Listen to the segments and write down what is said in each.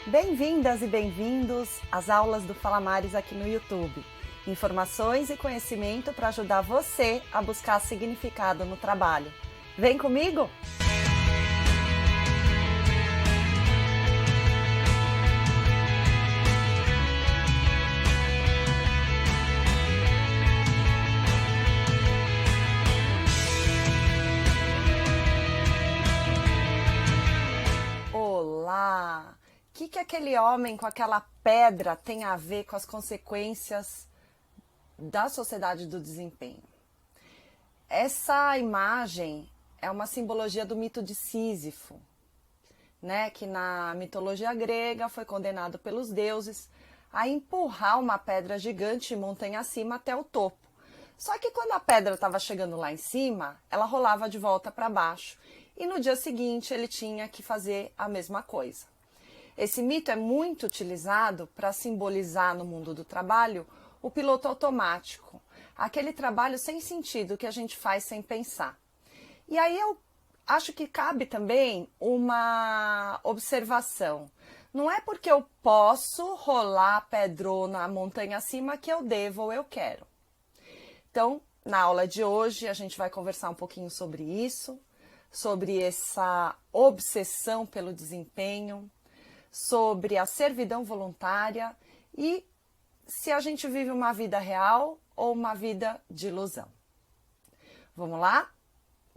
Bem-vindas e bem-vindos às aulas do Fala Mares aqui no YouTube. Informações e conhecimento para ajudar você a buscar significado no trabalho. Vem comigo? Olá! O que aquele homem com aquela pedra tem a ver com as consequências da sociedade do desempenho? Essa imagem é uma simbologia do mito de Sísifo, né? Que na mitologia grega foi condenado pelos deuses a empurrar uma pedra gigante montanha acima até o topo. Só que quando a pedra estava chegando lá em cima, ela rolava de volta para baixo e no dia seguinte ele tinha que fazer a mesma coisa. Esse mito é muito utilizado para simbolizar no mundo do trabalho o piloto automático, aquele trabalho sem sentido que a gente faz sem pensar. E aí eu acho que cabe também uma observação. Não é porque eu posso rolar a pedrona a montanha acima que eu devo ou eu quero. Então, na aula de hoje, a gente vai conversar um pouquinho sobre isso, sobre essa obsessão pelo desempenho, sobre a servidão voluntária e se a gente vive uma vida real ou uma vida de ilusão. Vamos lá?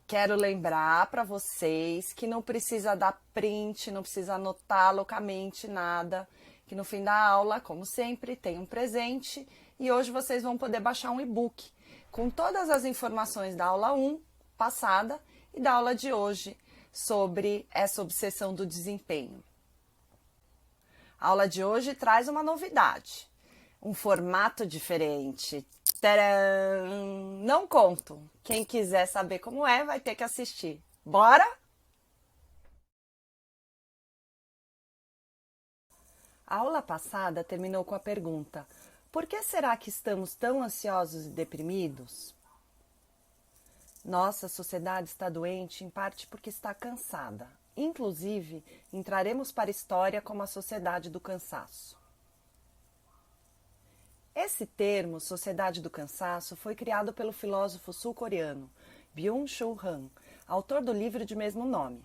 Quero lembrar para vocês que não precisa dar print, não precisa anotar loucamente nada, que no fim da aula, como sempre, tem um presente e hoje vocês vão poder baixar um e-book com todas as informações da aula 1 passada e da aula de hoje sobre essa obsessão do desempenho. A aula de hoje traz uma novidade, um formato diferente. Tcharam! Não conto. Quem quiser saber como é, vai ter que assistir. Bora? A aula passada terminou com a pergunta: por que será que estamos tão ansiosos e deprimidos? Nossa sociedade está doente em parte porque está cansada. Inclusive, entraremos para a história como a sociedade do cansaço. Esse termo, sociedade do cansaço, foi criado pelo filósofo sul-coreano Byung-Chul Han, autor do livro de mesmo nome.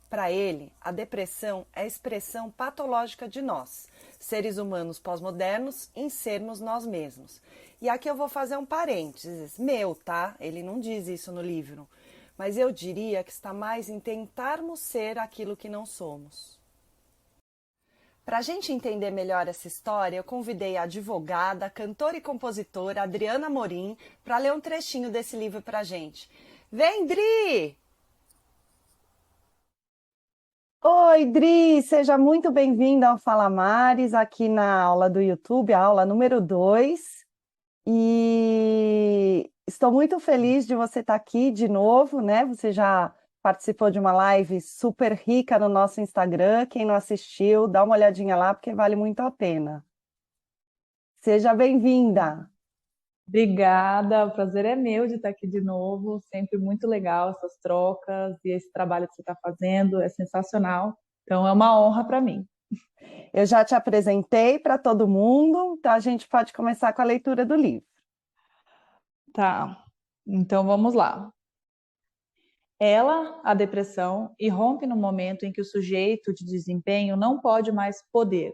Para ele, a depressão é a expressão patológica de nós, seres humanos pós-modernos, em sermos nós mesmos. E aqui eu vou fazer um parênteses, meu, tá? Ele não diz isso no livro, mas eu diria que está mais em tentarmos ser aquilo que não somos. Para a gente entender melhor essa história, eu convidei a advogada, cantora e compositora Adriana Morim para ler um trechinho desse livro para a gente. Vem, Dri! Oi, Dri! Seja muito bem-vinda ao Fala Mares, aqui na aula do YouTube, a aula número 2. E estou muito feliz de você estar aqui de novo, né? Você já participou de uma live super rica no nosso Instagram. Quem não assistiu, dá uma olhadinha lá, porque vale muito a pena. Seja bem-vinda. Obrigada, o prazer é meu de estar aqui de novo. Sempre muito legal essas trocas e esse trabalho que você está fazendo, é sensacional. Então é uma honra para mim. Eu já te apresentei para todo mundo, então a gente pode começar com a leitura do livro. Tá, então vamos lá. Ela, a depressão, irrompe no momento em que o sujeito de desempenho não pode mais poder.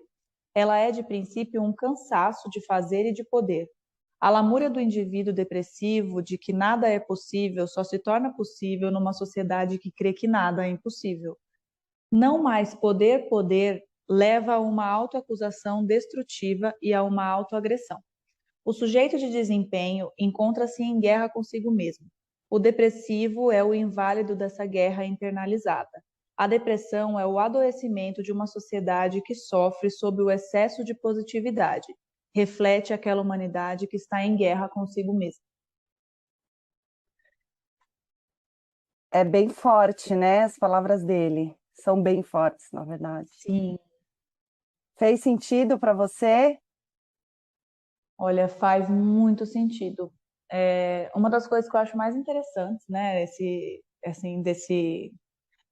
Ela é, de princípio, um cansaço de fazer e de poder. A lamúria do indivíduo depressivo de que nada é possível só se torna possível numa sociedade que crê que nada é impossível. Não mais poder leva a uma autoacusação destrutiva e a uma autoagressão. O sujeito de desempenho encontra-se em guerra consigo mesmo. O depressivo é o inválido dessa guerra internalizada. A depressão é o adoecimento de uma sociedade que sofre sob o excesso de positividade. Reflete aquela humanidade que está em guerra consigo mesma. É bem forte, né? As palavras dele são bem fortes, na verdade. Sim. Fez sentido para você? Olha, faz muito sentido. Uma das coisas que eu acho mais interessantes, né,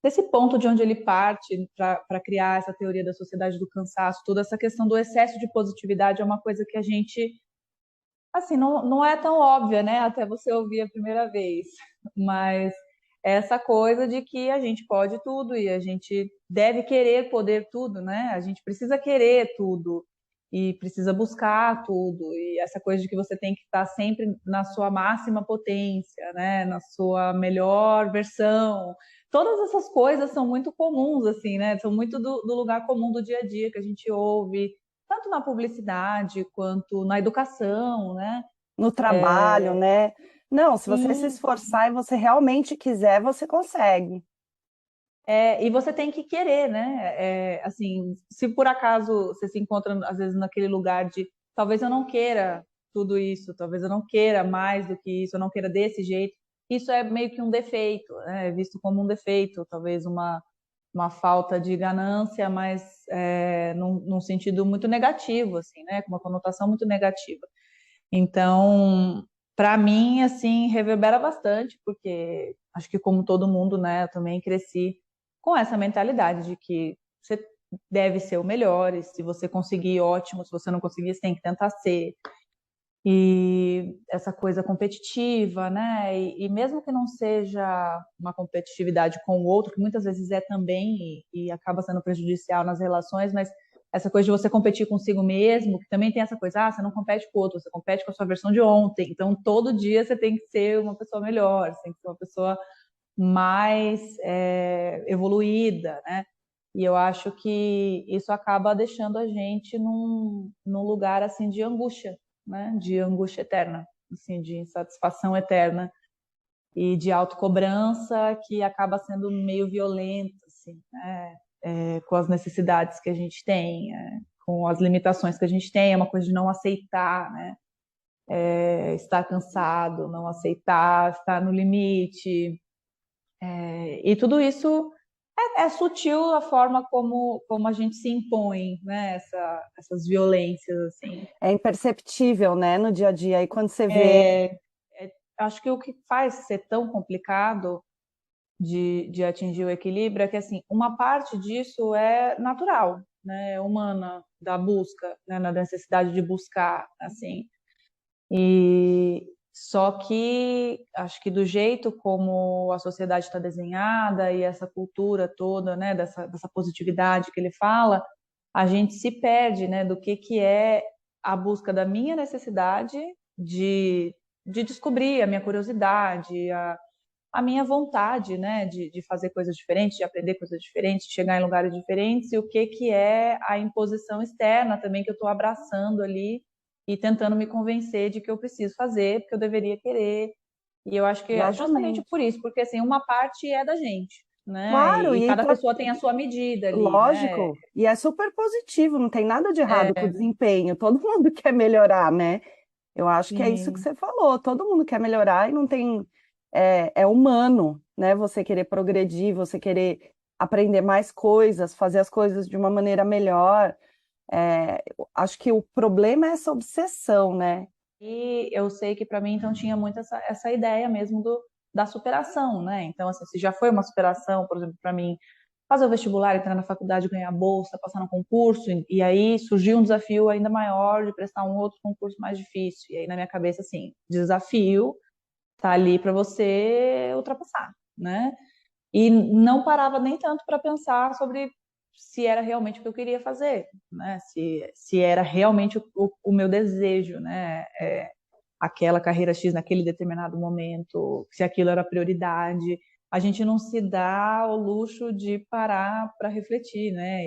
desse ponto de onde ele parte para criar essa teoria da sociedade do cansaço, toda essa questão do excesso de positividade é uma coisa que a gente, assim, não é tão óbvia, né? Até você ouvir a primeira vez, mas é essa coisa de que a gente pode tudo e a gente deve querer poder tudo, né? A gente precisa querer tudo e precisa buscar tudo e essa coisa de que você tem que estar sempre na sua máxima potência, né? Na sua melhor versão. Todas essas coisas são muito comuns, assim, né? São muito do lugar comum do dia a dia que a gente ouve, tanto na publicidade quanto na educação, né? No trabalho, né? Não, se você se Sim, esforçar e você realmente quiser, você consegue. e você tem que querer, né? Assim, se por acaso você se encontra, às vezes, naquele lugar de talvez eu não queira tudo isso, talvez eu não queira mais do que isso, eu não queira desse jeito, isso é meio que um defeito, né? É visto como um defeito, talvez uma falta de ganância, mas num sentido muito negativo, assim, né? Com uma conotação muito negativa. Então, para mim, assim, reverbera bastante, porque acho que como todo mundo, né, eu também cresci com essa mentalidade de que você deve ser o melhor, e se você conseguir, ótimo, se você não conseguir, você tem que tentar ser. E essa coisa competitiva, né? E mesmo que não seja uma competitividade com o outro, que muitas vezes é também e acaba sendo prejudicial nas relações, mas essa coisa de você competir consigo mesmo, que também tem essa coisa, você não compete com o outro, você compete com a sua versão de ontem. Então, todo dia você tem que ser uma pessoa melhor, você tem que ser uma pessoa mais evoluída, né? E eu acho que isso acaba deixando a gente num lugar assim de angústia, né? De angústia eterna, assim, de insatisfação eterna e de autocobrança que acaba sendo meio violenta, assim, né? Com as necessidades que a gente tem, com as limitações que a gente tem, é uma coisa de não aceitar, né? Estar cansado, não aceitar, estar no limite. E tudo isso é sutil a forma como a gente se impõe, né? Essas violências, assim. É imperceptível, né, no dia a dia. E quando você vê, É, acho que o que faz ser tão complicado de atingir o equilíbrio é que, assim, uma parte disso é natural, né? É humana, da busca, né? Na necessidade de buscar, assim. E só que acho que do jeito como a sociedade está desenhada e essa cultura toda, né, dessa positividade que ele fala, a gente se perde, né, do que é a busca da minha necessidade de, de descobrir, a minha curiosidade, a minha vontade, né, de fazer coisas diferentes, de aprender coisas diferentes, de chegar em lugares diferentes, e o que é a imposição externa também que eu estou abraçando ali e tentando me convencer de que eu preciso fazer, porque eu deveria querer. E eu acho que é justamente exatamente. por isso, porque assim, uma parte é da gente, né? Claro, E e cada pessoa tem a sua medida ali, né? lógico, e é super positivo, não tem nada de errado com o desempenho. Todo mundo quer melhorar, né? Eu acho que é isso que Sim. você falou. Todo mundo quer melhorar e não tem. É humano, né? Você querer progredir, você querer aprender mais coisas, fazer as coisas de uma maneira melhor. Eu acho que o problema é essa obsessão, né? E eu sei que para mim então tinha muito essa ideia mesmo da superação, né? Então, assim, se já foi uma superação, por exemplo, para mim, fazer o vestibular, entrar na faculdade, ganhar bolsa, passar no concurso, e aí surgiu um desafio ainda maior de prestar um outro concurso mais difícil. E aí na minha cabeça, assim, desafio tá ali para você ultrapassar, né? E não parava nem tanto para pensar sobre se era realmente o que eu queria fazer, né? Se era realmente o meu desejo, né? Aquela carreira X naquele determinado momento, se aquilo era prioridade. A gente não se dá o luxo de parar para refletir, né?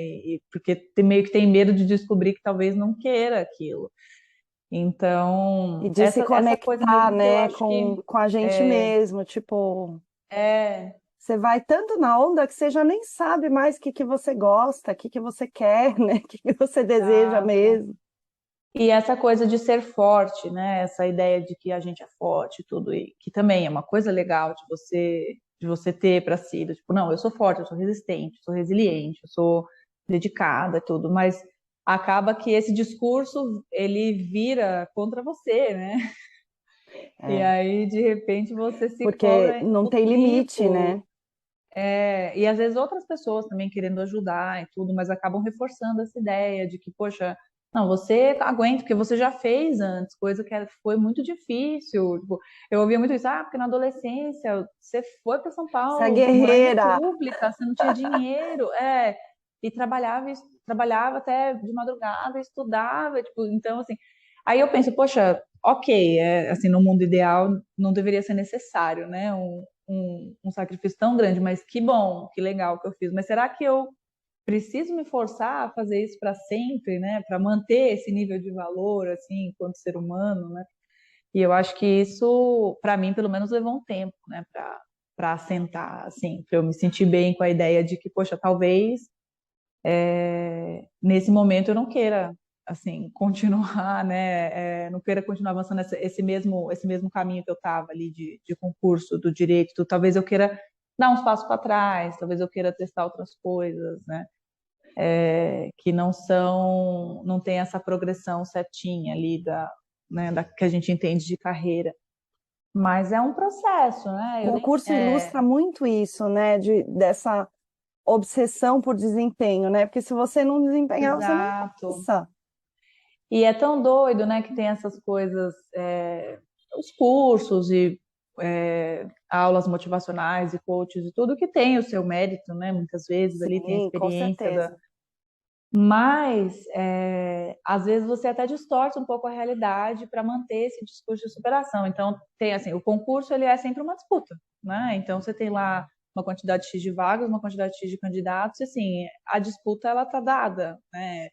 Porque meio que tem medo de descobrir que talvez não queira aquilo. E Então, de se essa coisa conectar, mesmo que eu né, acho que com a gente mesmo. Tipo, é, você vai tanto na onda que você já nem sabe mais o que que você gosta, o que que você quer, né? O que que você deseja exato. mesmo. E essa coisa de ser forte, né? Essa ideia de que a gente é forte, e tudo, e que também é uma coisa legal de você ter para si, do tipo, não, eu sou forte, eu sou resistente, eu sou resiliente, eu sou dedicada, e tudo, mas acaba que esse discurso ele vira contra você, né? E É, aí de repente você se porque cobra não o tem limite, triplo. né? E às vezes outras pessoas também querendo ajudar e tudo, mas acabam reforçando essa ideia de que, poxa, não, você aguenta, porque você já fez antes, coisa que foi muito difícil. Tipo, eu ouvia muito isso, porque na adolescência você foi para São Você é Paulo morar em guerreira. República, você não tinha dinheiro, e trabalhava até de madrugada, estudava, tipo, então assim, aí eu penso, poxa, ok, assim, no mundo ideal não deveria ser necessário, né? Um sacrifício tão grande, mas que bom, que legal que eu fiz. Mas será que eu preciso me forçar a fazer isso para sempre, né? Para manter esse nível de valor, assim, enquanto ser humano, né? E eu acho que isso, para mim, pelo menos levou um tempo, né? Para assentar, assim, para eu me sentir bem com a ideia de que, poxa, talvez nesse momento eu não queira assim continuar, né, não queira continuar avançando esse mesmo caminho que eu estava ali de concurso do direito, talvez eu queira dar uns passos para trás, talvez eu queira testar outras coisas, né, que não tem essa progressão certinha ali né, da que a gente entende de carreira, mas é um processo, né, O concurso ilustra muito isso, né? Dessa obsessão por desempenho, né? Porque se você não desempenhar, você não exato. passa. E é tão doido, né, que tem essas coisas, os cursos e aulas motivacionais e coaches e tudo que tem o seu mérito, né? Muitas vezes ali tem a Sim, com experiência certeza. mas às vezes você até distorce um pouco a realidade para manter esse discurso de superação. Então tem assim, o concurso ele é sempre uma disputa, né? Então você tem lá uma quantidade X de vagas, uma quantidade X de candidatos, e assim, a disputa ela tá dada, né?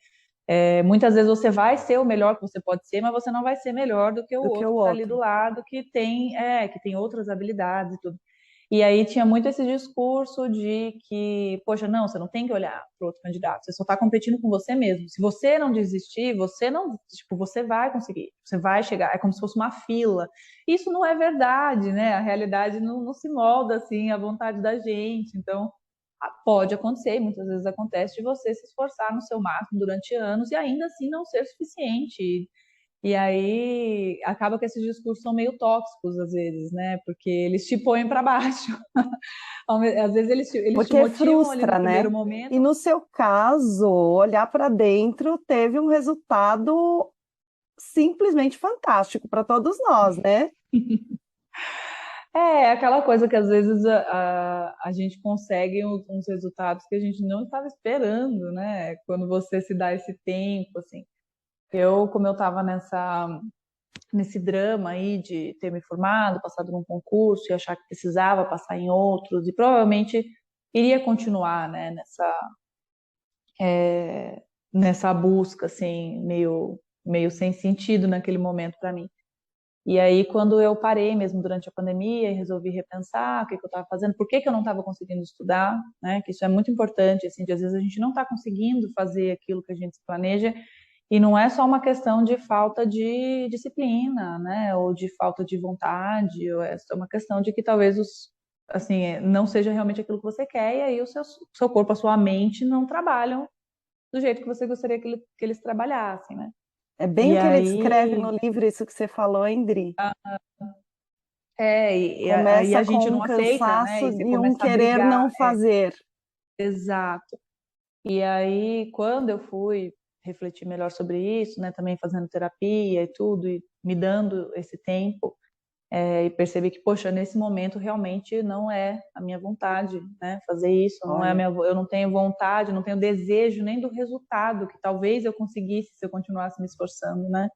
Muitas vezes você vai ser o melhor que você pode ser, mas você não vai ser melhor do que o Do que o outro que está ali do outro. lado, que tem outras habilidades e tudo. E aí tinha muito esse discurso de que, poxa, não, você não tem que olhar para o outro candidato, você só está competindo com você mesmo. Se você não desistir, você não, tipo, você vai conseguir, você vai chegar, é como se fosse uma fila. Isso não é verdade, né? A realidade não se molda assim à vontade da gente. Então, pode acontecer, e muitas vezes acontece, de você se esforçar no seu máximo durante anos e ainda assim não ser suficiente. E aí acaba que esses discursos são meio tóxicos às vezes, né? Porque eles te põem para baixo. Às vezes eles te Porque motivam ali no frustra, primeiro né? E momento. no seu caso, olhar para dentro teve um resultado simplesmente fantástico para todos nós, né? Aquela coisa que às vezes a gente consegue uns resultados que a gente não estava esperando, né? Quando você se dá esse tempo, assim. Como eu estava nesse drama aí de ter me formado, passado num concurso e achar que precisava passar em outros, e provavelmente iria continuar, né, nessa busca, assim, meio sem sentido naquele momento para mim. E aí, quando eu parei mesmo durante a pandemia e resolvi repensar o que eu estava fazendo, por que eu não estava conseguindo estudar, né? Que isso é muito importante, assim, de às vezes a gente não está conseguindo fazer aquilo que a gente se planeja, e não é só uma questão de falta de disciplina, né? Ou de falta de vontade, ou é só uma questão de que talvez assim, não seja realmente aquilo que você quer, e aí o seu corpo, a sua mente não trabalham do jeito que você gostaria que eles trabalhassem, né? É bem E o que ele descreve aí no livro, isso que você falou, hein, Dri? aí Começa a gente com um não aceita, né? cansaço E você e um começa a querer brigar. não fazer. Exato. E aí, quando eu fui refletir melhor sobre isso, né? Também fazendo terapia e tudo, e me dando esse tempo, e percebi que, poxa, nesse momento realmente não é a minha vontade, né? Fazer isso, não é Olha, eu não tenho vontade, não tenho desejo nem do resultado que talvez eu conseguisse se eu continuasse me esforçando, né?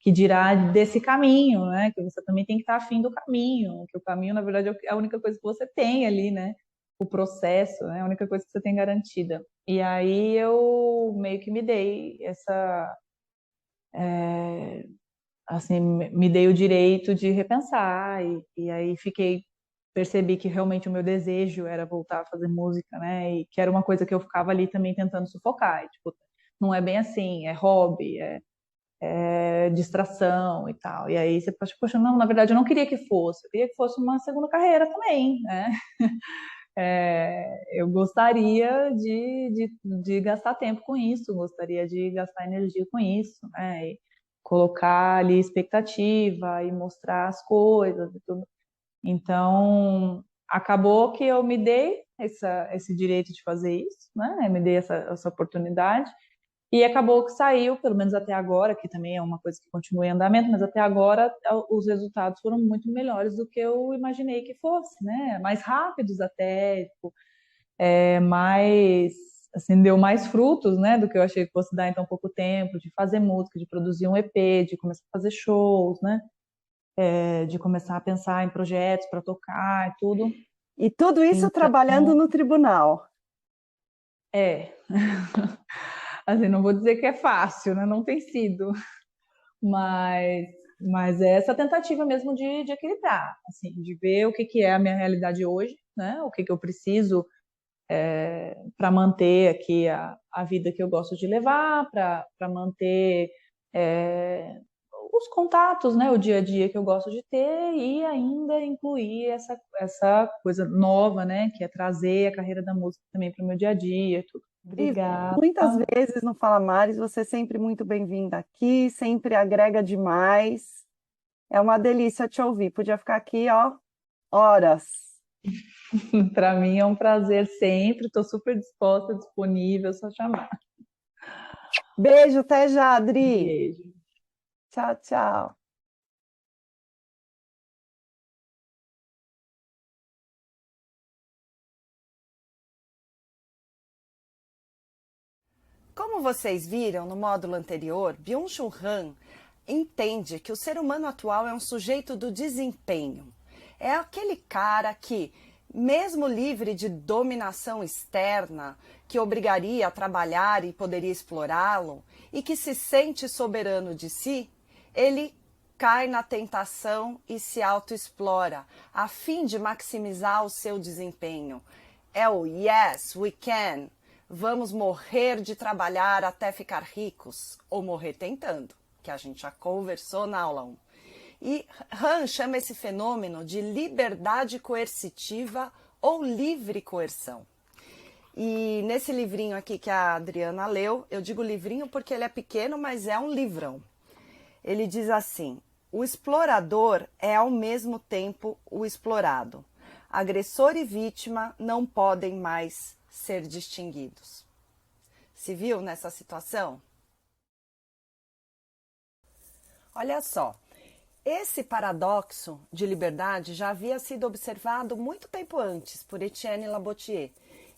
Que dirá desse caminho, né? Que você também tem que estar afim do caminho, que o caminho, na verdade, é a única coisa que você tem ali, né? O processo, né? A única coisa que você tem garantida. E aí eu meio que me dei assim, me dei o direito de repensar e aí percebi que realmente o meu desejo era voltar a fazer música, né? E que era uma coisa que eu ficava ali também tentando sufocar. E, tipo, não é bem assim, é hobby, distração e tal. E aí você pode, poxa, não, na verdade eu não queria que fosse, eu queria que fosse uma segunda carreira também, né? Eu gostaria de gastar tempo com isso, gostaria de gastar energia com isso, né? E colocar ali expectativa e mostrar as coisas e tudo. Então, acabou que eu me dei esse direito de fazer isso, né? Eu me dei essa oportunidade. E acabou que saiu, pelo menos até agora, que também é uma coisa que continua em andamento, mas até agora os resultados foram muito melhores do que eu imaginei que fosse, né? Mais rápidos até, tipo, mais, assim, deu mais frutos, né, do que eu achei que fosse dar em tão pouco tempo, de fazer música, de produzir um EP, de começar a fazer shows, né? De começar a pensar em projetos para tocar e tudo. E tudo isso Então, trabalhando no tribunal. é. Assim, não vou dizer que é fácil, né? Não tem sido. Mas, mas é essa tentativa mesmo de equilibrar, assim, de ver o que é a minha realidade hoje, né? O que eu preciso para manter aqui a vida que eu gosto de levar, para manter é, os contatos, né? O dia a dia que eu gosto de ter e ainda incluir essa coisa nova, né? Que é trazer a carreira da música também para o meu dia a dia, tudo. E Obrigada. muitas vezes no Fala Mares, você é sempre muito bem-vinda aqui, sempre agrega demais. É uma delícia te ouvir. Podia ficar aqui, ó, horas. Para mim é um prazer sempre, estou super disposta, disponível, só chamar. Beijo, até já, Adri. Beijo. Tchau, tchau. Como vocês viram no módulo anterior, Byung-Chul Han entende que o ser humano atual é um sujeito do desempenho. É aquele cara que, mesmo livre de dominação externa, que obrigaria a trabalhar e poderia explorá-lo, e que se sente soberano de si, ele cai na tentação e se autoexplora, a fim de maximizar o seu desempenho. É o yes, we can. Vamos morrer de trabalhar até ficar ricos, ou morrer tentando, que a gente já conversou na aula 1. E Han chama esse fenômeno de liberdade coercitiva ou livre coerção. E nesse livrinho aqui que a Adriana leu, eu digo livrinho porque ele é pequeno, mas é um livrão. Ele diz assim: o explorador é ao mesmo tempo o explorado. Agressor e vítima não podem mais ser distinguidos. Se viu nessa situação? Olha só, esse paradoxo de liberdade já havia sido observado muito tempo antes por Etienne Labotier,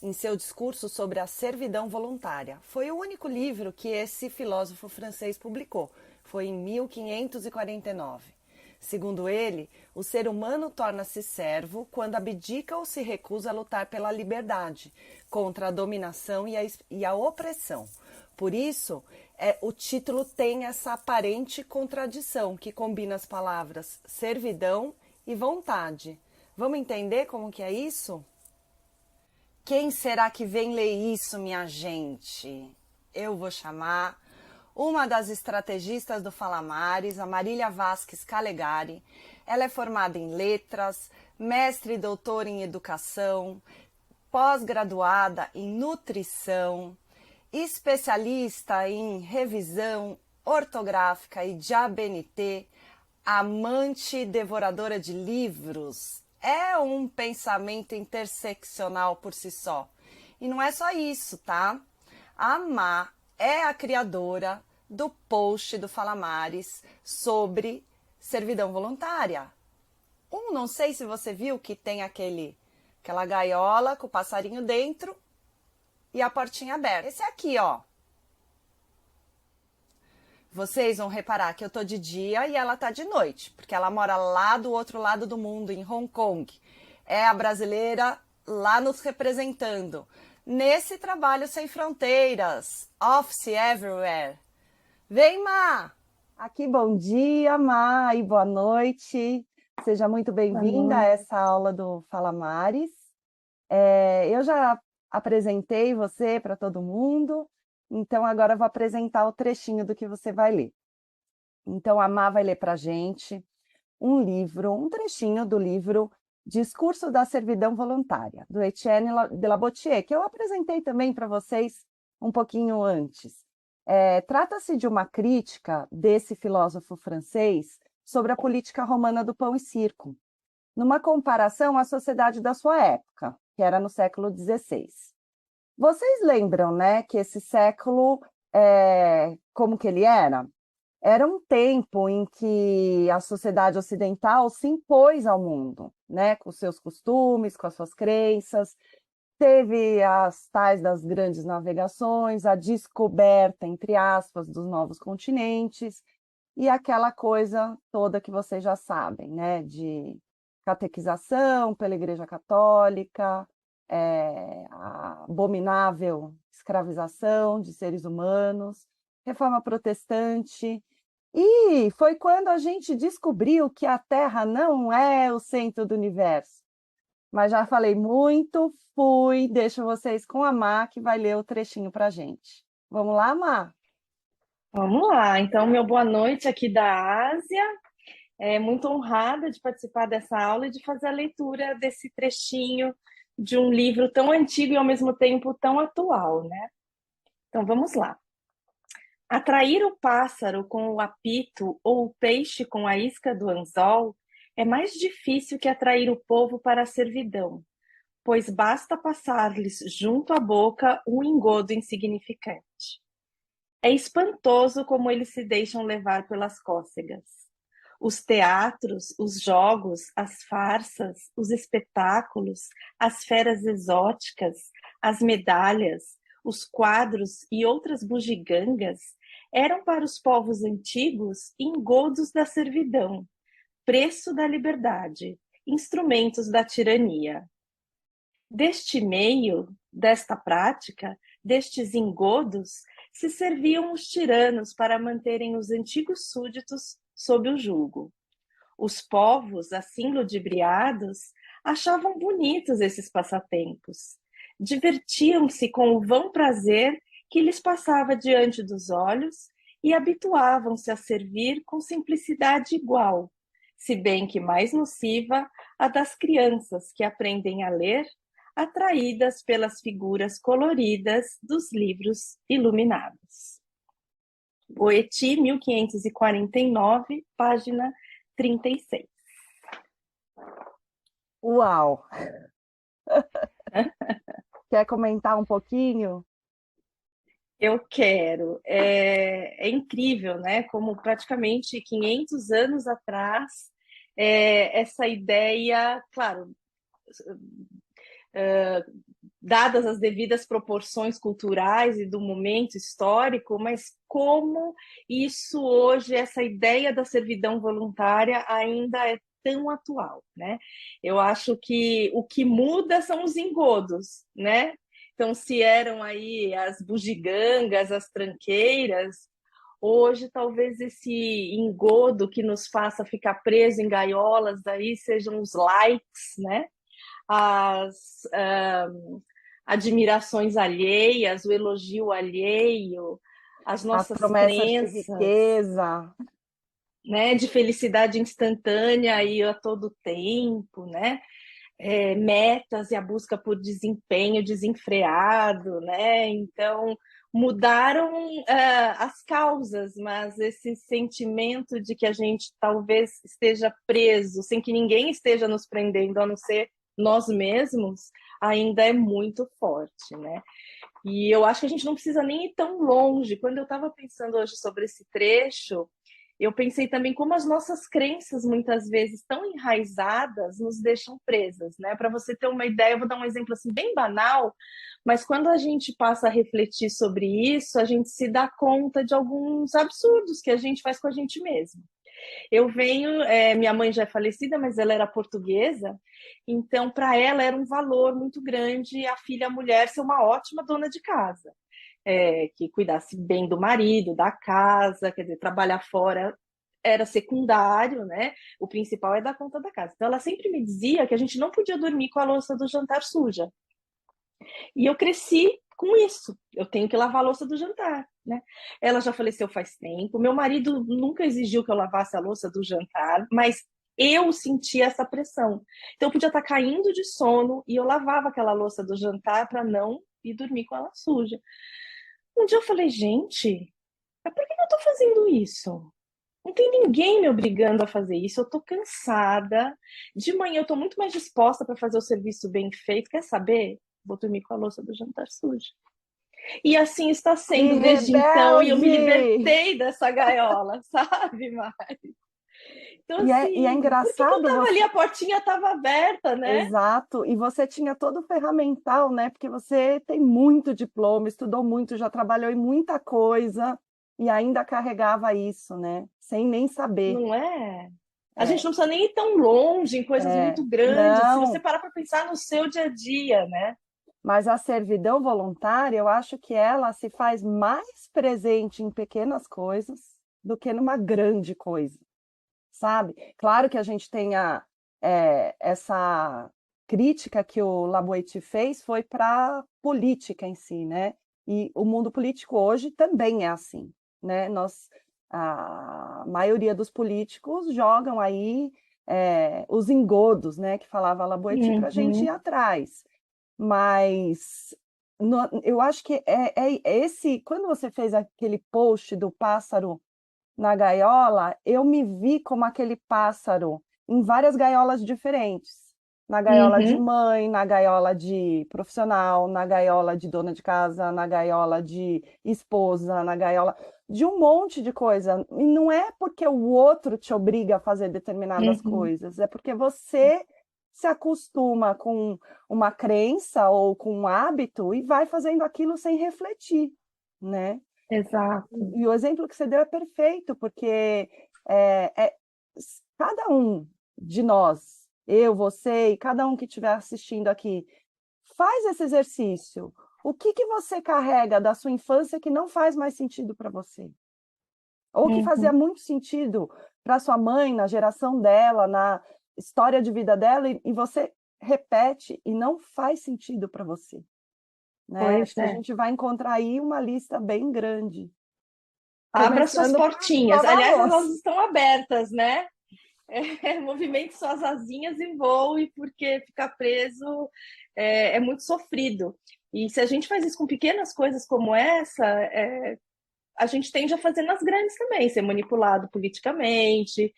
em seu discurso sobre a servidão voluntária. Foi o único livro que esse filósofo francês publicou. Foi em 1549. Segundo ele, o ser humano torna-se servo quando abdica ou se recusa a lutar pela liberdade, contra a dominação e a opressão. Por isso, o título tem essa aparente contradição que combina as palavras servidão e vontade. Vamos entender como que é isso? Quem será que vem ler isso, minha gente? Eu vou chamar uma das estrategistas do Fala Mares, a Marília Vasques Calegari. Ela é formada em letras, mestre e doutora em educação, pós-graduada em nutrição, especialista em revisão ortográfica e de ABNT, amante devoradora de livros. É um pensamento interseccional por si só. E não é só isso, tá? A Má é a criadora do post do Fala Mares sobre servidão voluntária. Não sei se você viu que tem aquela gaiola com o passarinho dentro e a portinha aberta. Esse aqui, ó. Vocês vão reparar que eu tô de dia e ela tá de noite, porque ela mora lá do outro lado do mundo, em Hong Kong. É a brasileira lá nos representando. Nesse trabalho sem fronteiras, Office Everywhere. Vem, Má! Aqui, bom dia, Má, e boa noite. Seja muito bem-vinda a essa aula do Fala Mares. Eu já apresentei você para todo mundo, então agora eu vou apresentar o trechinho do que você vai ler. Então, a Má vai ler para a gente um trechinho do livro Discurso da Servidão Voluntária, do Etienne de Labotier, que eu apresentei também para vocês um pouquinho antes. Trata-se de uma crítica desse filósofo francês sobre a política romana do pão e circo. numa comparação à sociedade da sua época, que era no século XVI. Vocês lembram, né, que esse século, como que ele era? Era um tempo em que a sociedade ocidental se impôs ao mundo, né, com seus costumes, com as suas crenças. Teve as tais das grandes navegações, a descoberta, entre aspas, dos novos continentes, e aquela coisa toda que vocês já sabem, né, de catequização pela Igreja Católica, a abominável escravização de seres humanos, reforma protestante. E foi quando a gente descobriu que a Terra não é o centro do universo. Mas já falei muito, deixo vocês com a Má, que vai ler o trechinho para a gente. Vamos lá, Má? Vamos lá, então, meu boa noite aqui da Ásia. Muito honrada de participar dessa aula e de fazer a leitura desse trechinho de um livro tão antigo e ao mesmo tempo tão atual, né? Então, vamos lá. Atrair o pássaro com o apito ou o peixe com a isca do anzol é mais difícil que atrair o povo para a servidão, pois basta passar-lhes junto à boca um engodo insignificante. É espantoso como eles se deixam levar pelas cócegas. Os teatros, os jogos, as farsas, os espetáculos, as feras exóticas, as medalhas, os quadros e outras bugigangas eram para os povos antigos engodos da servidão, preço da liberdade, instrumentos da tirania. Deste meio, desta prática, destes engodos, se serviam os tiranos para manterem os antigos súditos sob o jugo. Os povos, assim ludibriados, achavam bonitos esses passatempos. Divertiam-se com o vão prazer que lhes passava diante dos olhos e habituavam-se a servir com simplicidade igual, se bem que mais nociva a das crianças que aprendem a ler, atraídas pelas figuras coloridas dos livros iluminados. Goethe, 1549, página 36. Uau! Quer comentar um pouquinho? Eu quero. É incrível, né? Como praticamente 500 anos atrás, essa ideia, claro, dadas as devidas proporções culturais e do momento histórico, mas como isso hoje, essa ideia da servidão voluntária ainda é tão atual, né? Eu acho que o que muda são os engodos, né? Então, se eram aí as bugigangas, as tranqueiras, hoje talvez esse engodo que nos faça ficar preso em gaiolas aí sejam os likes, né? As admirações alheias, o elogio alheio, as nossas As promessas de crenças, riqueza. né, de felicidade instantânea e a todo tempo, né? Metas e a busca por desempenho desenfreado, né? Então, mudaram as causas, mas esse sentimento de que a gente talvez esteja preso, sem que ninguém esteja nos prendendo, a não ser nós mesmos, ainda é muito forte, né? E eu acho que a gente não precisa nem ir tão longe. Quando eu estava pensando hoje sobre esse trecho, eu pensei também como as nossas crenças, muitas vezes, tão enraizadas, nos deixam presas, né? Para você ter uma ideia, eu vou dar um exemplo assim bem banal, mas quando a gente passa a refletir sobre isso, a gente se dá conta de alguns absurdos que a gente faz com a gente mesmo. Eu venho, minha mãe já é falecida, mas ela era portuguesa, então para ela era um valor muito grande a filha a mulher ser uma ótima dona de casa. Que cuidasse bem do marido, da casa, quer dizer, trabalhar fora era secundário, né? O principal é dar conta da casa. Então, ela sempre me dizia que a gente não podia dormir com a louça do jantar suja. E eu cresci com isso. Eu tenho que lavar a louça do jantar, né? Ela já faleceu faz tempo. Meu marido nunca exigiu que eu lavasse a louça do jantar, mas eu sentia essa pressão. Então, eu podia estar caindo de sono e eu lavava aquela louça do jantar para não ir dormir com ela suja. Um dia eu falei, gente, por que eu tô fazendo isso? Não tem ninguém me obrigando a fazer isso. Eu tô cansada. De manhã eu tô muito mais disposta para fazer o serviço bem feito. Quer saber? Vou dormir com a louça do jantar suja. E assim está Que sendo desde então, e eu me rebelde! libertei dessa gaiola, sabe, Mari? Então, E é assim, porque quando engraçado tava ali, você. a portinha tava aberta, né? Exato, e você tinha todo o ferramental, né? Porque você tem muito diploma, estudou muito, já trabalhou em muita coisa e ainda carregava isso, né? Sem nem saber. Não é? A gente É, não precisa nem ir tão longe, em coisas muito grandes, se você não, parar para pensar no seu dia a dia, né? mas a servidão voluntária, eu acho que ela se faz mais presente em pequenas coisas do que numa grande coisa, sabe? Claro que a gente tem essa crítica que o Laboiti fez foi para a política em si, né? E o mundo político hoje também é assim, né? A maioria dos políticos jogam aí os engodos, né? Que falava Laboiti para a gente ir Uhum, atrás. Mas eu acho que esse. Quando você fez aquele post do pássaro na gaiola, eu me vi como aquele pássaro em várias gaiolas diferentes. Na gaiola de uhum, mãe, na gaiola de profissional, na gaiola de dona de casa, na gaiola de esposa, na gaiola de um monte de coisa. E não é porque o outro te obriga a fazer determinadas uhum. coisas, é porque você se acostuma com uma crença ou com um hábito e vai fazendo aquilo sem refletir, né? Exato. E o exemplo que você deu é perfeito, porque cada um de nós, eu, você e cada um que estiver assistindo aqui, faz esse exercício. O que que você carrega da sua infância que não faz mais sentido para você? Ou que fazia Uhum. muito sentido para sua mãe, na geração dela, na história de vida dela, e você repete e não faz sentido para você, né? Pois Acho que a é. gente vai encontrar aí uma lista bem grande. Abra suas Começando por portinhas. lavar a Aliás, elas louça. estão abertas, né? Movimente suas asinhas e voe, porque ficar preso é muito sofrido. E se a gente faz isso com pequenas coisas como essa, a gente tende a fazer nas grandes também, ser manipulado politicamente,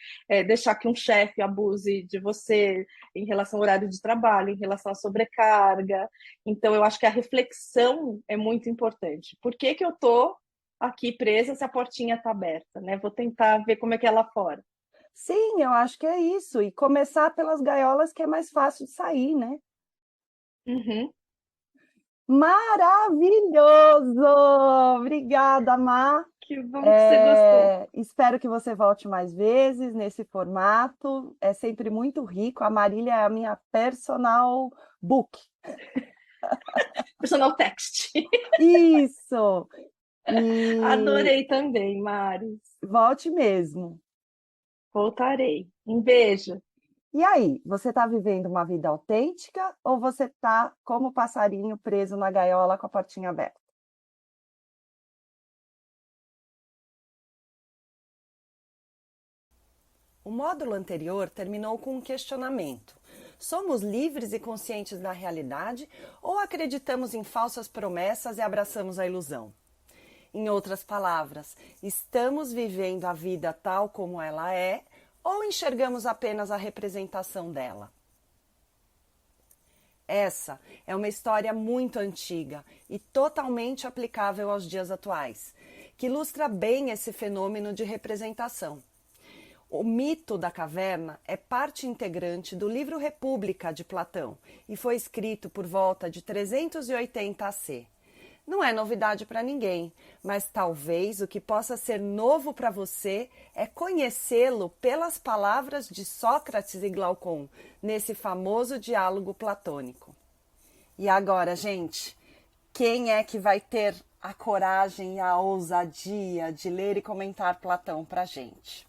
deixar que um chefe abuse de você em relação ao horário de trabalho, em relação à sobrecarga. Então, eu acho que a reflexão é muito importante. Por que que eu estou aqui presa se a portinha está aberta, né? Vou tentar ver como é que é lá fora. Sim, eu acho que é isso. E começar pelas gaiolas que é mais fácil de sair, né? Uhum. Maravilhoso! Obrigada, Má. Que bom que você gostou. Espero que você volte mais vezes nesse formato. É sempre muito rico. A Marília é a minha personal book. Personal text. Isso! E Adorei também, Mari. volte mesmo. Voltarei. Um beijo. E aí, você está vivendo uma vida autêntica ou você está como passarinho preso na gaiola com a portinha aberta? O módulo anterior terminou com um questionamento. Somos livres e conscientes da realidade ou acreditamos em falsas promessas e abraçamos a ilusão? Em outras palavras, estamos vivendo a vida tal como ela é ou enxergamos apenas a representação dela? Essa é uma história muito antiga e totalmente aplicável aos dias atuais, que ilustra bem esse fenômeno de representação. O mito da caverna é parte integrante do livro República de Platão e foi escrito por volta de 380 AC. Não é novidade para ninguém, mas talvez o que possa ser novo para você é conhecê-lo pelas palavras de Sócrates e Glaucon nesse famoso diálogo platônico. E agora, gente, quem é que vai ter a coragem e a ousadia de ler e comentar Platão para a gente?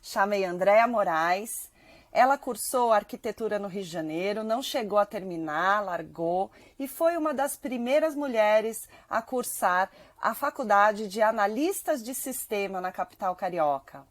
Chamei Andréa Moraes. Ela cursou arquitetura no Rio de Janeiro, não chegou a terminar, largou e foi uma das primeiras mulheres a cursar a faculdade de analistas de sistema na capital carioca.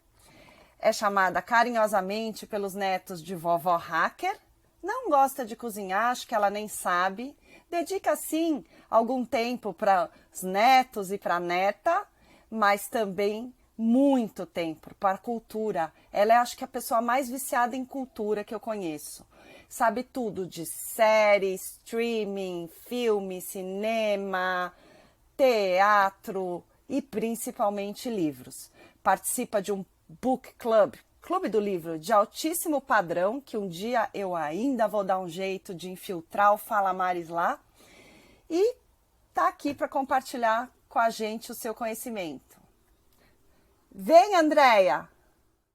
É chamada carinhosamente pelos netos de vovó hacker, não gosta de cozinhar, acho que ela nem sabe, dedica sim algum tempo para os netos e para a neta, mas também muito tempo para cultura. Ela é, acho que, a pessoa mais viciada em cultura que eu conheço. Sabe tudo de série, streaming, filme, cinema, teatro e principalmente livros. Participa de um book club, clube do livro de altíssimo padrão, que um dia eu ainda vou dar um jeito de infiltrar o Fala Maris lá. E tá aqui para compartilhar com a gente o seu conhecimento. Vem, Andréia!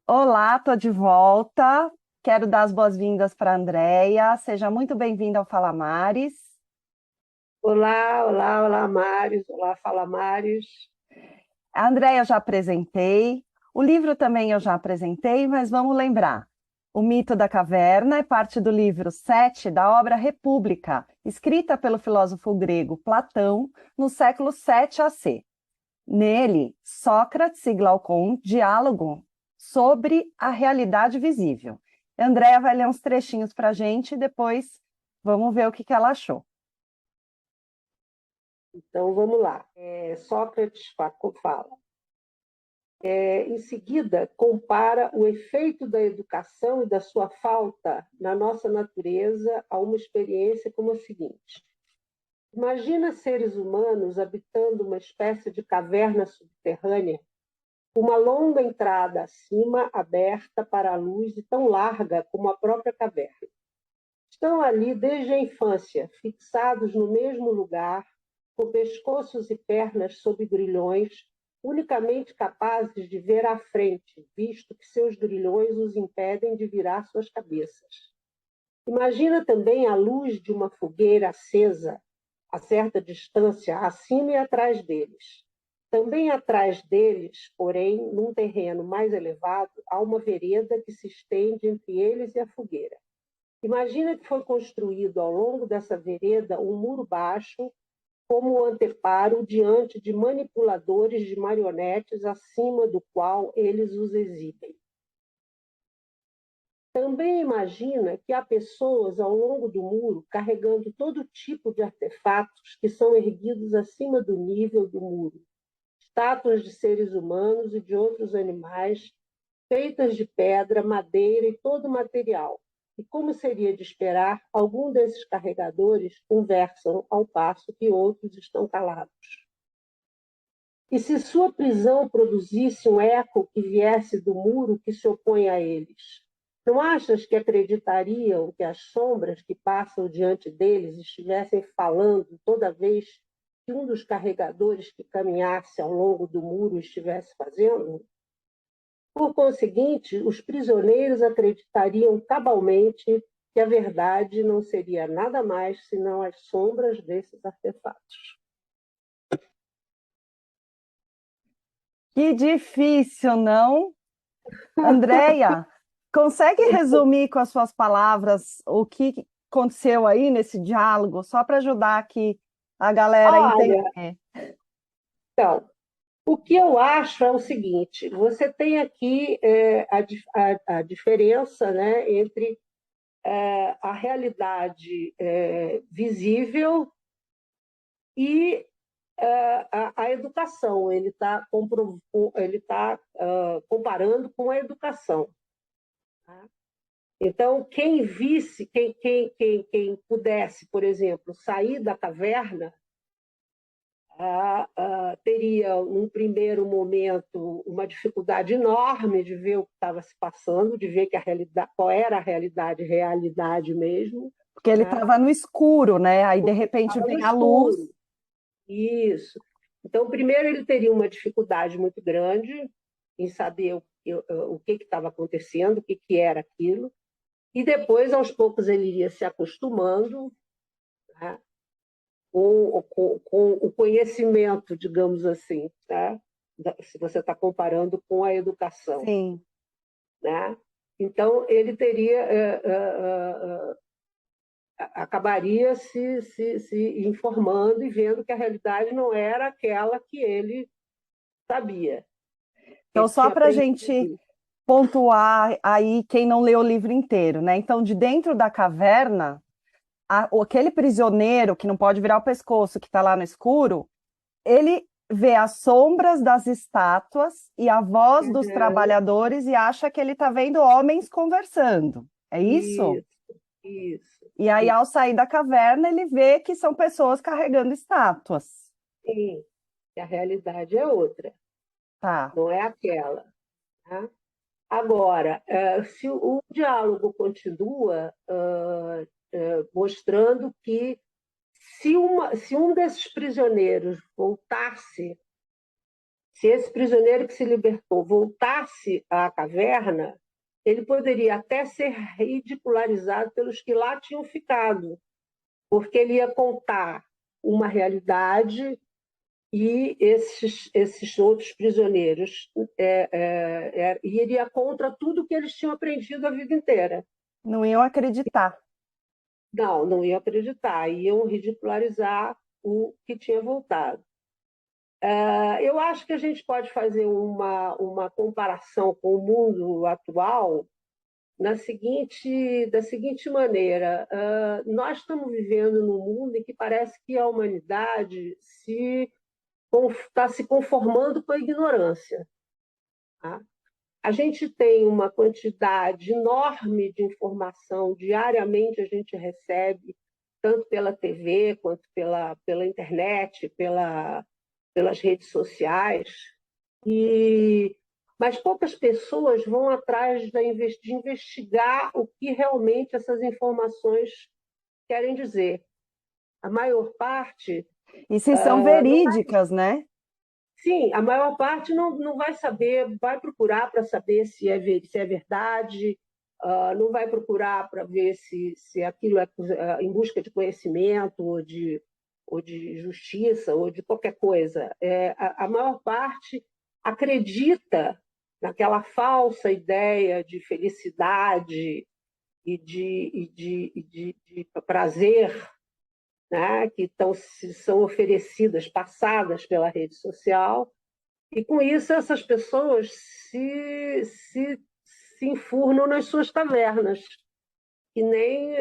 Olá, tô de volta. Quero dar as boas-vindas para a Andréia. Seja muito bem-vinda ao Fala Maris. Olá, olá, olá, Maris. Olá, Fala Maris. A Andréia eu já apresentei. O livro também eu já apresentei, mas vamos lembrar. O Mito da Caverna é parte do livro 7 da obra República, escrita pelo filósofo grego Platão no século 7 AC. Nele, Sócrates e Glaucon dialogam sobre a realidade visível. A Andréia vai ler uns trechinhos para a gente e depois vamos ver o que ela achou. Então, vamos lá. Sócrates fala. Em seguida, compara o efeito da educação e da sua falta na nossa natureza a uma experiência como a seguinte. Imagina seres humanos habitando uma espécie de caverna subterrânea, com uma longa entrada acima, aberta para a luz e tão larga como a própria caverna. Estão ali desde a infância, fixados no mesmo lugar, com pescoços e pernas sob grilhões, unicamente capazes de ver à frente, visto que seus grilhões os impedem de virar suas cabeças. Imagina também a luz de uma fogueira acesa, a certa distância, acima e atrás deles. Também atrás deles, porém, num terreno mais elevado, há uma vereda que se estende entre eles e a fogueira. Imagina que foi construído ao longo dessa vereda um muro baixo, como anteparo diante de manipuladores de marionetes acima do qual eles os exibem. Também imagina que há pessoas ao longo do muro carregando todo tipo de artefatos que são erguidos acima do nível do muro. Estátuas de seres humanos e de outros animais, feitas de pedra, madeira e todo material. E, como seria de esperar, algum desses carregadores conversam ao passo que outros estão calados. E se sua prisão produzisse um eco que viesse do muro que se opõe a eles? Não achas que acreditariam que as sombras que passam diante deles estivessem falando toda vez que um dos carregadores que caminhasse ao longo do muro estivesse fazendo? Por conseguinte, os prisioneiros acreditariam cabalmente que a verdade não seria nada mais senão as sombras desses artefatos. Que difícil, não? Andréia, consegue resumir com as suas palavras o que aconteceu aí nesse diálogo, só para ajudar aqui a galera a entender? Então, o que eu acho é o seguinte, você tem aqui a diferença, né, entre a realidade visível e a educação. Ele está comparando com a educação. Tá? Então, quem visse, quem pudesse, por exemplo, sair da caverna, teria, num primeiro momento, uma dificuldade enorme de ver o que estava se passando, de ver que qual era a realidade mesmo. Porque ele estava no escuro, né? Aí, de repente, vem a luz. Isso. Então, primeiro, ele teria uma dificuldade muito grande em saber o que estava acontecendo, o que era aquilo, e depois, aos poucos, ele iria se acostumando, né? Com o conhecimento, digamos assim, tá? Se você está comparando com a educação. Sim. Né? Então, ele teria, acabaria se informando e vendo que a realidade não era aquela que ele sabia. Então, só para a gente pontuar aí quem não leu o livro inteiro, né? Então, de dentro da caverna, aquele prisioneiro que não pode virar o pescoço, que está lá no escuro, ele vê as sombras das estátuas e a voz dos Uhum. trabalhadores e acha que ele está vendo homens conversando. É isso? Isso, isso, E aí, isso. ao sair da caverna, ele vê que são pessoas carregando estátuas. Sim, que a realidade é outra, Tá. não é aquela. Tá? Agora, se o diálogo continua mostrando que se um desses prisioneiros voltasse, se esse prisioneiro que se libertou voltasse à caverna, ele poderia até ser ridicularizado pelos que lá tinham ficado, porque ele ia contar uma realidade e esses outros prisioneiros iria contra tudo que eles tinham aprendido a vida inteira. Não iam acreditar. Não, não iam acreditar, iam ridicularizar o que tinha voltado. Eu acho que a gente pode fazer uma comparação com o mundo atual da seguinte maneira: nós estamos vivendo num mundo em que parece que a humanidade está se conformando com a ignorância. Tá? A gente tem uma quantidade enorme de informação, diariamente a gente recebe, tanto pela TV quanto pela internet, pelas redes sociais, mas poucas pessoas vão atrás de investigar o que realmente essas informações querem dizer. A maior parte E se são não. verídicas, né? Sim, a maior parte não vai saber, vai procurar para saber se é verdade, não vai procurar para ver se aquilo é em busca de conhecimento ou de justiça ou de qualquer coisa. A maior parte acredita naquela falsa ideia de felicidade e de prazer, né, são oferecidas, passadas pela rede social, e com isso essas pessoas se, se enfurnam nas suas cavernas, que nem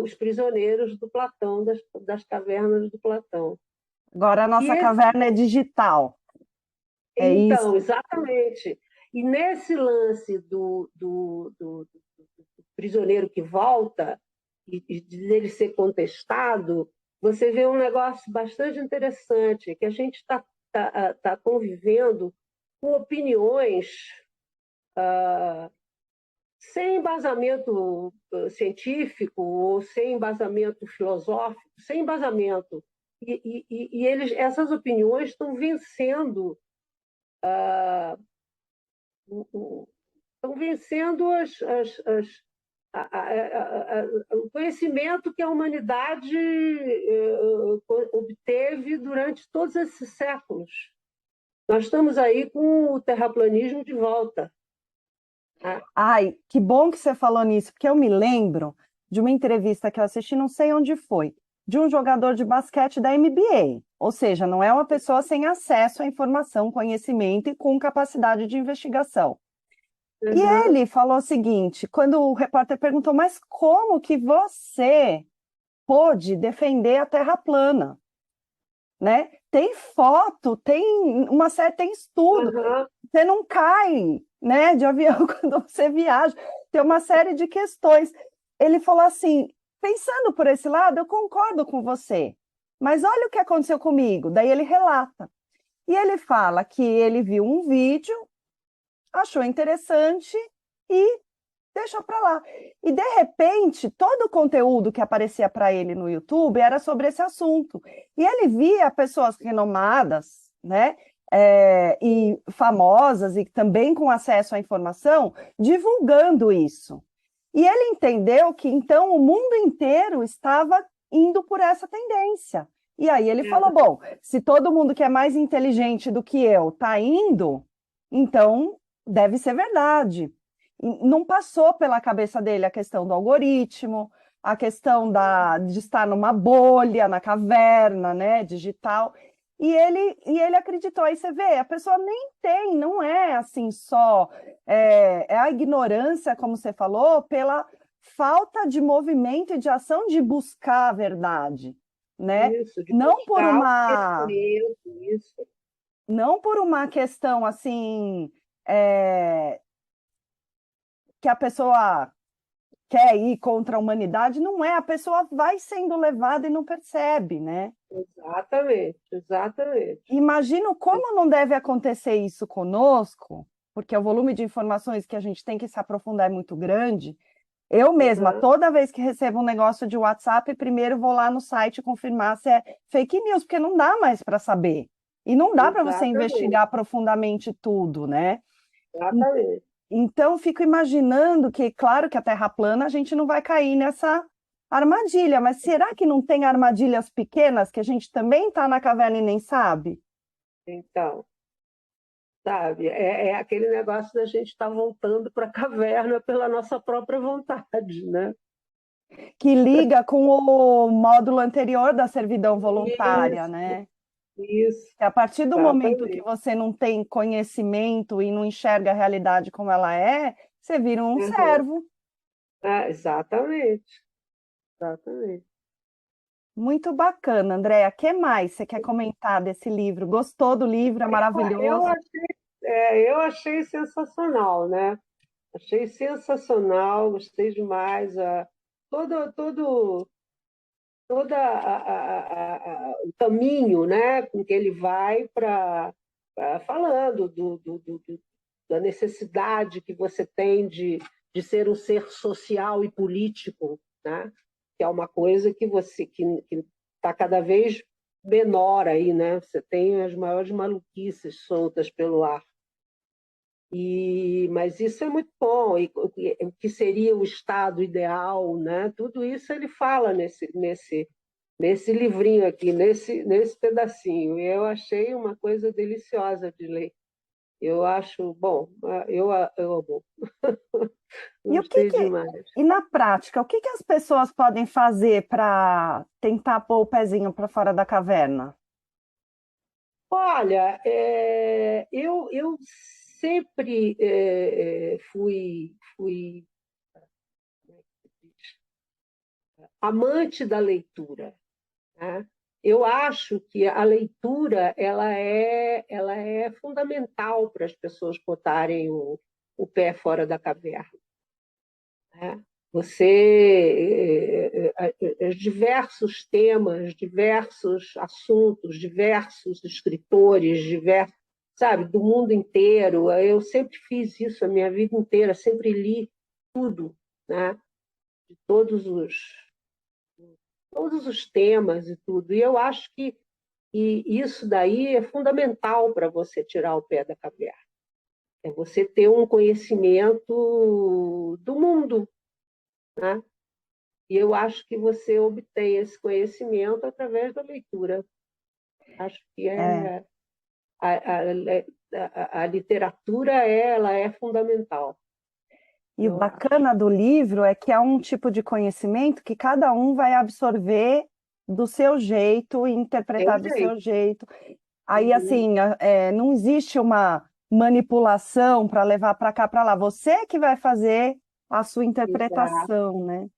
os prisioneiros do Platão, das cavernas do Platão. Agora a E nossa caverna é digital. É isso. então, exatamente. E nesse lance do prisioneiro que volta e dele ser contestado, você vê um negócio bastante interessante, que a gente está convivendo com opiniões sem embasamento científico ou sem embasamento filosófico, sem embasamento. Essas opiniões estão vencendo estão vencendo o conhecimento que a humanidade obteve durante todos esses séculos. Nós estamos aí com o terraplanismo de volta. Ai, que bom que você falou nisso, porque eu me lembro de uma entrevista que eu assisti, não sei onde foi, de um jogador de basquete da NBA. Ou seja, não é uma pessoa sem acesso à informação, conhecimento e com capacidade de investigação. E Uhum. ele falou o seguinte, quando o repórter perguntou, mas como que você pôde defender a Terra plana? Né? Tem foto, tem uma série, tem estudo. Uhum. Você não cai, né, de avião quando você viaja. Tem uma série de questões. Ele falou assim, pensando por esse lado, eu concordo com você. Mas olha o que aconteceu comigo. Daí ele relata. E ele fala que ele viu um vídeo, achou interessante e deixou para lá. E, de repente, todo o conteúdo que aparecia para ele no YouTube era sobre esse assunto. E ele via pessoas renomadas, né? E famosas e também com acesso à informação, divulgando isso. E ele entendeu que, então, o mundo inteiro estava indo por essa tendência. E aí ele falou, bom, se todo mundo que é mais inteligente do que eu está indo, então deve ser verdade. Não passou pela cabeça dele a questão do algoritmo, a questão de estar numa bolha, na caverna, né, digital. E ele acreditou. Aí você vê, a pessoa nem tem, não é assim só. É a ignorância, como você falou, pela falta de movimento e de ação de buscar a verdade, né? Isso, de Não por buscar o uma. conhecimento, isso. não por uma questão assim, que a pessoa quer ir contra a humanidade, não é, a pessoa vai sendo levada e não percebe, né? Exatamente, exatamente. Imagino como não deve acontecer isso conosco, porque o volume de informações que a gente tem que se aprofundar é muito grande. Eu mesma, Uhum, toda vez que recebo um negócio de WhatsApp, primeiro vou lá no site confirmar se é fake news, porque não dá mais para saber. E não dá para você exatamente, investigar profundamente tudo, né? exatamente. Então, fico imaginando que, claro que a Terra plana a gente não vai cair nessa armadilha, mas será que não tem armadilhas pequenas que a gente também está na caverna e nem sabe? Então, sabe, é aquele negócio da gente estar voltando para a caverna pela nossa própria vontade, né? Que liga com o módulo anterior da servidão voluntária, Isso, né? isso, Que a partir do momento que exatamente. você não tem conhecimento e não enxerga a realidade como ela é, você vira um Uhum. servo. Exatamente, exatamente. Muito bacana, Andréa. O que mais você quer comentar desse livro? Gostou do livro? É Eu maravilhoso. achei, eu achei sensacional, né? Achei sensacional, gostei demais. Todo, todo, o caminho, né, com que ele vai para falando da necessidade que você tem de ser um ser social e político, né? Que é uma coisa que você que está cada vez menor aí, né? Você tem as maiores maluquices soltas pelo ar. Mas isso é muito bom. E o que seria o estado ideal, né? Tudo isso ele fala nesse livrinho aqui, nesse pedacinho. E eu achei uma coisa deliciosa de ler. Eu acho, bom, eu amo. E o que Gostei demais. e na prática, o que as pessoas podem fazer para tentar pôr o pezinho para fora da caverna? Olha, eu sempre fui amante da leitura, né? Eu acho que a leitura ela é fundamental para as pessoas botarem o pé fora da caverna, né? Diversos temas, diversos assuntos, diversos escritores, sabe, do mundo inteiro. Eu sempre fiz isso a minha vida inteira, sempre li tudo, né? De todos os temas e tudo. E eu acho que isso daí é fundamental para você tirar o pé da caverna. É você ter um conhecimento do mundo, né? E eu acho que você obtém esse conhecimento através da leitura. Acho que É, a literatura ela é fundamental, e o eu acho. bacana do livro é que é um tipo de conhecimento que cada um vai absorver do seu jeito e É o interpretar do seu jeito. jeito. Aí, Uhum. assim, não existe uma manipulação para levar para cá, para lá. Você que vai fazer a sua Exato. interpretação, né?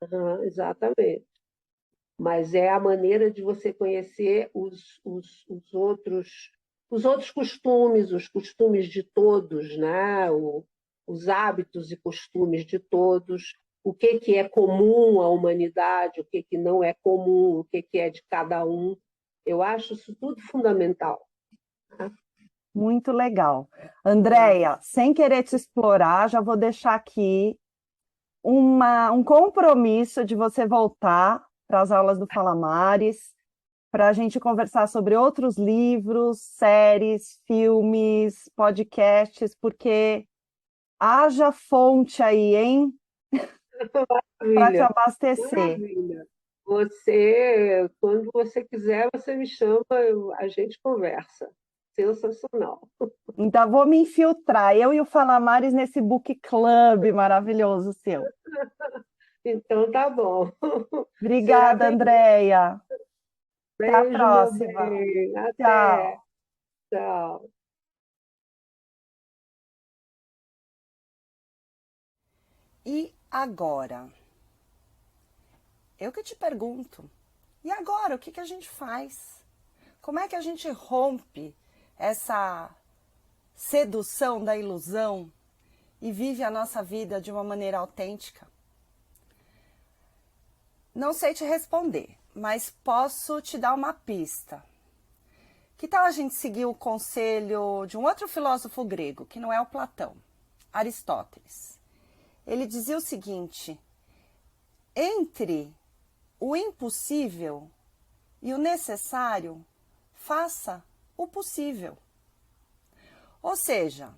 Uhum, exatamente. Mas é a maneira de você conhecer os outros costumes, os costumes de todos, né? Os hábitos e costumes de todos, o que é comum à humanidade, o que não é comum, o que é de cada um. Eu acho isso tudo fundamental. Muito legal. Andréia, sem querer te explorar, já vou deixar aqui um compromisso de você voltar para as aulas do Falamares, para a gente conversar sobre outros livros, séries, filmes, podcasts, porque haja fonte aí, hein, para te Maravilha, abastecer. maravilha. Quando você quiser, você me chama, a gente conversa. Sensacional. Então, vou me infiltrar, eu e o Falamares, nesse book club maravilhoso seu. Então, tá bom. Será Obrigada, bem. Andréia. Até a Beijo, meu próxima. bem. Até. Tchau. Tchau. E agora? Eu que te pergunto. E agora, o que a gente faz? Como é que a gente rompe essa sedução da ilusão e vive a nossa vida de uma maneira autêntica? Não sei te responder, mas posso te dar uma pista. Que tal a gente seguir o conselho de um outro filósofo grego, que não é o Platão, Aristóteles? Ele dizia o seguinte: entre o impossível e o necessário, faça o possível. Ou seja,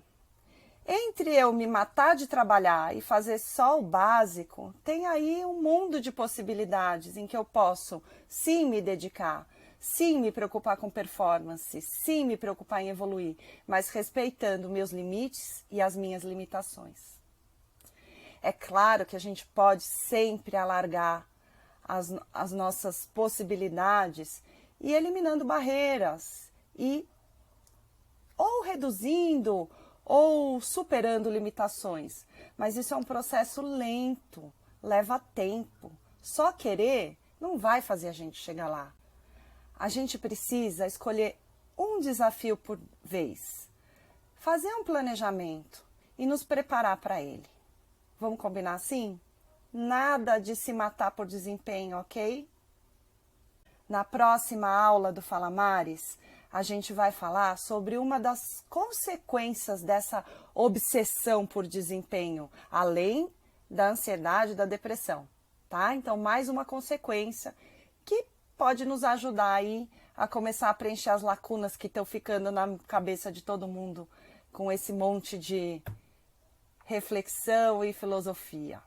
entre eu me matar de trabalhar e fazer só o básico, tem aí um mundo de possibilidades em que eu posso sim me dedicar, sim me preocupar com performance, sim me preocupar em evoluir, mas respeitando meus limites e as minhas limitações. É claro que a gente pode sempre alargar as nossas possibilidades e eliminando barreiras e ou reduzindo ou superando limitações. Mas isso é um processo lento, leva tempo. Só querer não vai fazer a gente chegar lá. A gente precisa escolher um desafio por vez, fazer um planejamento e nos preparar para ele. Vamos combinar assim? Nada de se matar por desempenho, ok? Na próxima aula do Fala Mares, a gente vai falar sobre uma das consequências dessa obsessão por desempenho, além da ansiedade e da depressão, tá? Então, mais uma consequência que pode nos ajudar aí a começar a preencher as lacunas que estão ficando na cabeça de todo mundo com esse monte de reflexão e filosofia.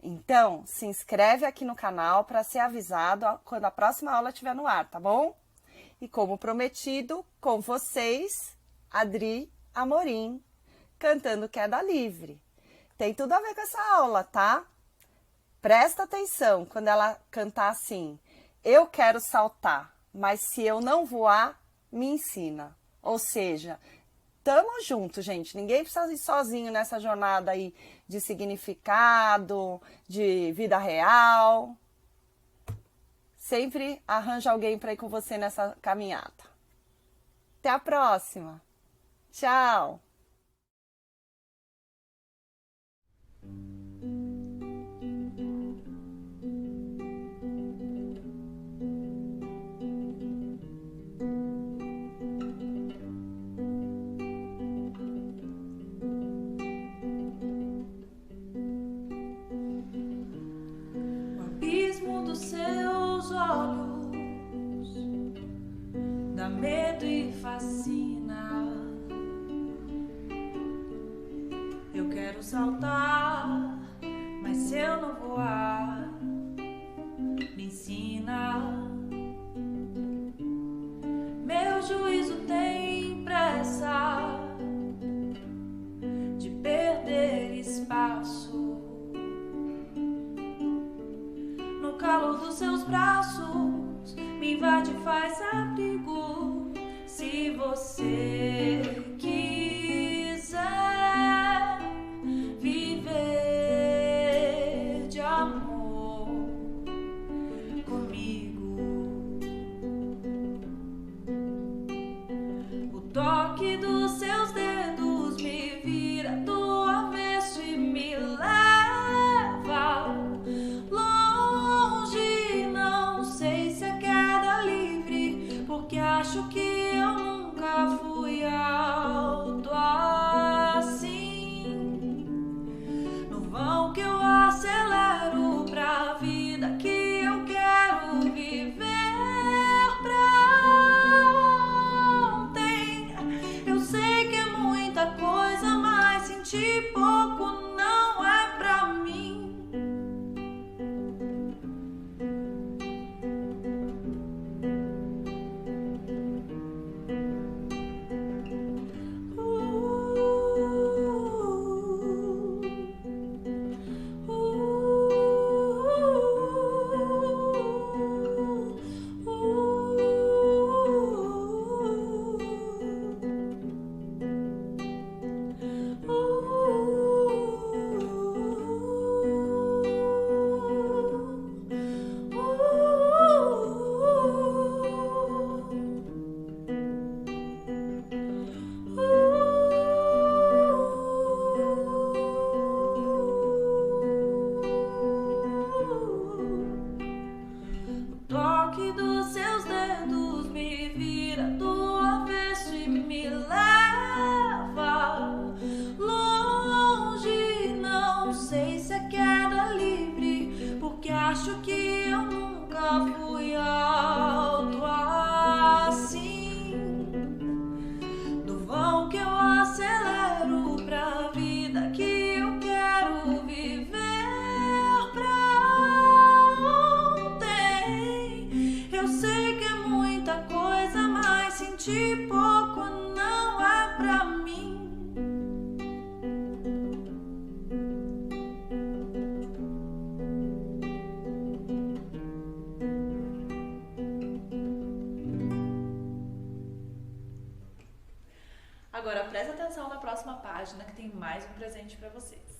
Então, se inscreve aqui no canal para ser avisado quando a próxima aula estiver no ar, tá bom? E como prometido, com vocês, Adri Amorim, cantando Queda Livre. Tem tudo a ver com essa aula, tá? Presta atenção quando ela cantar assim: eu quero saltar, mas se eu não voar, me ensina. Ou seja, tamo junto, gente. Ninguém precisa ir sozinho nessa jornada aí de significado, de vida real. Sempre arranja alguém para ir com você nessa caminhada. Até a próxima. Tchau. Seus olhos dá medo e fascina. Eu quero saltar, mas se eu não voar, me ensina. Meu juízo tem pressa de perder espaço. No calor dos seus braços, me invade e faz abrigo. Se você quiser viver de amor comigo, o toque dos seus dedos me vira do avesso e me leva longe. Não sei se é queda livre, porque acho que eu nunca fui alto assim. No vão que eu acelero Agora presta atenção na próxima página que tem mais um presente para vocês.